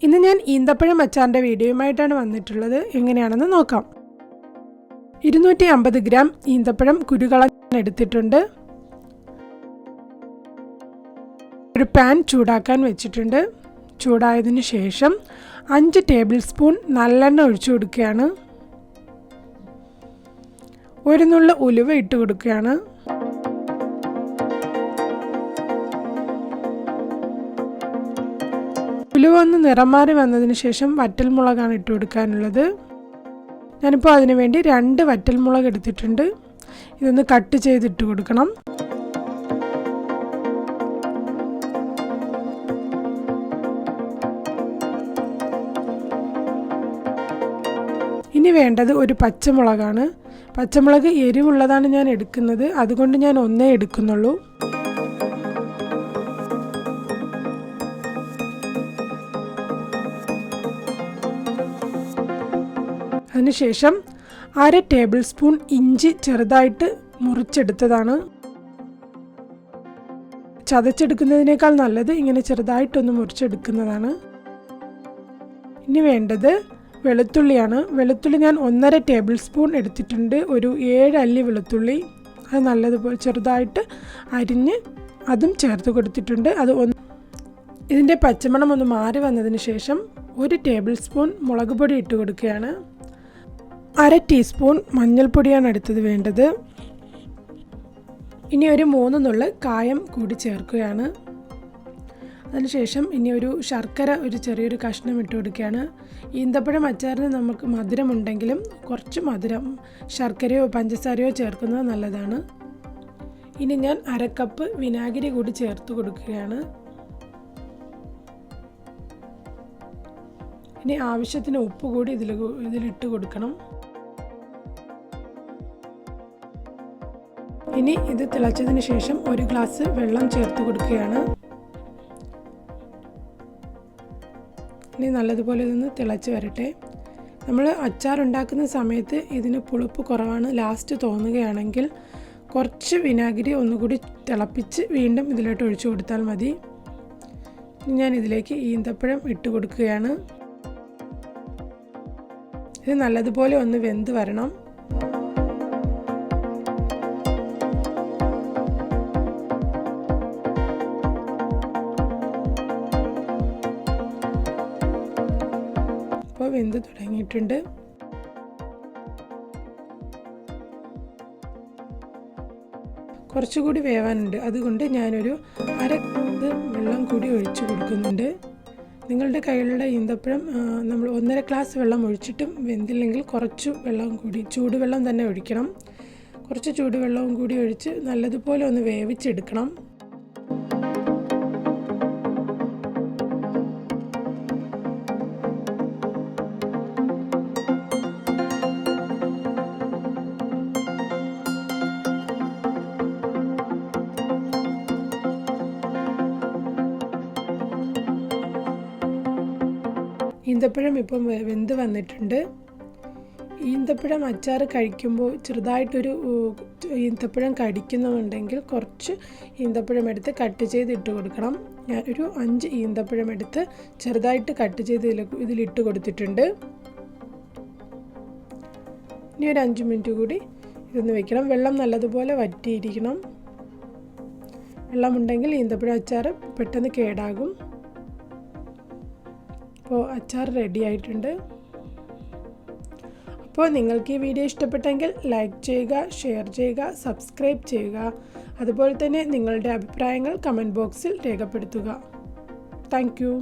ഇന്ന് ഞാൻ ഈന്തപ്പഴം അച്ചാറിൻ്റെ വീഡിയോയുമായിട്ടാണ് വന്നിട്ടുള്ളത്. എങ്ങനെയാണെന്ന് നോക്കാം. 250 ഗ്രാം ഈന്തപ്പഴം കുരുകളഞ്ഞ് എടുത്തിട്ടുണ്ട്. ഒരു പാൻ ചൂടാക്കാൻ വെച്ചിട്ടുണ്ട്. ചൂടായതിന് ശേഷം 5 ടേബിൾ സ്പൂൺ നല്ലെണ്ണ ഒഴിച്ചു കൊടുക്കുകയാണ്. ഒരു നുള്ളു ഉലുവ ഇട്ട് കൊടുക്കുകയാണ്. ഉലുവ ഒന്ന് നിറം മാറി വന്നതിന് ശേഷം വറ്റൽമുളകാണ് ഇട്ട് കൊടുക്കാനുള്ളത്. ഞാനിപ്പോൾ അതിനു വേണ്ടി 2 വറ്റൽമുളക് എടുത്തിട്ടുണ്ട്. ഇതൊന്ന് കട്ട് ചെയ്തിട്ട് കൊടുക്കണം. ഇനി വേണ്ടത് ഒരു പച്ചമുളകാണ്. പച്ചമുളക് എരിവുള്ളതാണ് ഞാൻ എടുക്കുന്നത്, അതുകൊണ്ട് ഞാൻ ഒന്നേ എടുക്കുന്നുള്ളൂ. അതിനുശേഷം 1/2 ടേബിൾ സ്പൂൺ ഇഞ്ചി ചെറുതായിട്ട് മുറിച്ചെടുത്തതാണ്. ചതച്ചെടുക്കുന്നതിനേക്കാൾ നല്ലത് ഇങ്ങനെ ചെറുതായിട്ടൊന്ന് മുറിച്ചെടുക്കുന്നതാണ്. ഇനി വേണ്ടത് വെളുത്തുള്ളിയാണ്. വെളുത്തുള്ളി ഞാൻ 1/2 ടേബിൾ സ്പൂൺ എടുത്തിട്ടുണ്ട്. ഒരു 7 അല്ലി വെളുത്തുള്ളി അത് നല്ലതുപോലെ ചെറുതായിട്ട് അരിഞ്ഞ് അതും ചേർത്ത് കൊടുത്തിട്ടുണ്ട്. ഇതിൻ്റെ പച്ചമണം ഒന്ന് മാറി വന്നതിന് ശേഷം 1 ടേബിൾ സ്പൂൺ മുളക് പൊടി ഇട്ട് കൊടുക്കുകയാണ്. 1/2 ടീസ്പൂൺ മഞ്ഞൾപ്പൊടിയാണ് എടുത്തത് വേണ്ടത്. ഇനി ഒരു 3 നുള്ള് കായം കൂടി ചേർക്കുകയാണ്. അതിനുശേഷം ഇനി ഒരു ശർക്കര ഒരു ചെറിയൊരു കഷ്ണം ഇട്ട് കൊടുക്കുകയാണ്. ഈന്തപ്പഴം അച്ചാറിന് നമുക്ക് മധുരമുണ്ടെങ്കിലും കുറച്ച് മധുരം ശർക്കരയോ പഞ്ചസാരയോ ചേർക്കുന്നത് നല്ലതാണ്. ഇനി ഞാൻ 1/2 കപ്പ് വിനാഗിരി കൂടി ചേർത്ത് കൊടുക്കുകയാണ്. ഇനി ആവശ്യത്തിന് ഉപ്പ് കൂടി ഇതിലിട്ട് കൊടുക്കണം. ഇനി ഇത് തിളച്ചതിന് ശേഷം 1 ഗ്ലാസ് വെള്ളം ചേർത്ത് കൊടുക്കുകയാണ്. ഇനി നല്ലതുപോലെ ഇതൊന്ന് തിളച്ച് വരട്ടെ. നമ്മൾ അച്ചാർ ഉണ്ടാക്കുന്ന സമയത്ത് ഇതിന് പുളിപ്പ് കുറവാണ് ലാസ്റ്റ് തോന്നുകയാണെങ്കിൽ കുറച്ച് വിനാഗിരി ഒന്നുകൂടി തിളപ്പിച്ച് വീണ്ടും ഇതിലോട്ട് ഒഴിച്ചു കൊടുത്താൽ മതി. ഞാൻ ഇതിലേക്ക് ഈന്തപ്പഴം ഇട്ട് കൊടുക്കുകയാണ്. ഇത് നല്ലതുപോലെ ഒന്ന് വെന്ത് വരണം. ഇപ്പോൾ വെന്ത് തുടങ്ങിയിട്ടുണ്ട്. കുറച്ചുകൂടി വേവാനുണ്ട്, അതുകൊണ്ട് ഞാനൊരു 1/2 കപ്പ് വെള്ളം കൂടി ഒഴിച്ചു കൊടുക്കുന്നുണ്ട്. നിങ്ങളുടെ കയ്യിലുള്ള ഈന്തപ്പഴം നമ്മൾ 1.5 ഗ്ലാസ് വെള്ളം ഒഴിച്ചിട്ടും വെന്തില്ലെങ്കിൽ കുറച്ച് വെള്ളം കൂടി ചൂടുവെള്ളം തന്നെ ഒഴിക്കണം. കുറച്ച് ചൂടുവെള്ളവും കൂടി ഒഴിച്ച് നല്ലതുപോലെ ഒന്ന് വേവിച്ചെടുക്കണം. ഈന്തപ്പഴം ഇപ്പം വെന്ത് വന്നിട്ടുണ്ട്. ഈന്തപ്പഴം അച്ചാർ കഴിക്കുമ്പോൾ ചെറുതായിട്ടൊരു ഈന്തപ്പഴം കടിക്കുന്നുണ്ടെങ്കിൽ കുറച്ച് ഈന്തപ്പഴം എടുത്ത് കട്ട് ചെയ്ത് ഇട്ട് കൊടുക്കണം. ഞാനൊരു 5 ഈന്തപ്പഴം എടുത്ത് ചെറുതായിട്ട് കട്ട് ചെയ്ത് ഇതിലിട്ട് കൊടുത്തിട്ടുണ്ട്. ഇനി ഒരു 5 മിനിറ്റ് കൂടി ഇതൊന്ന് വെക്കണം. വെള്ളം നല്ലതുപോലെ വറ്റിയിരിക്കണം. വെള്ളമുണ്ടെങ്കിൽ ഈന്തപ്പഴം അച്ചാർ പെട്ടെന്ന് കേടാകും. അപ്പോൾ അച്ചാർ റെഡി ആയിട്ടുണ്ട്. അപ്പോൾ നിങ്ങൾക്ക് ഈ വീഡിയോ ഇഷ്ടപ്പെട്ടെങ്കിൽ ലൈക്ക് ചെയ്യുക, ഷെയർ ചെയ്യുക, സബ്സ്ക്രൈബ് ചെയ്യുക. അതുപോലെ തന്നെ നിങ്ങളുടെ അഭിപ്രായങ്ങൾ കമൻറ്റ് ബോക്സിൽ രേഖപ്പെടുത്തുക. Thank you.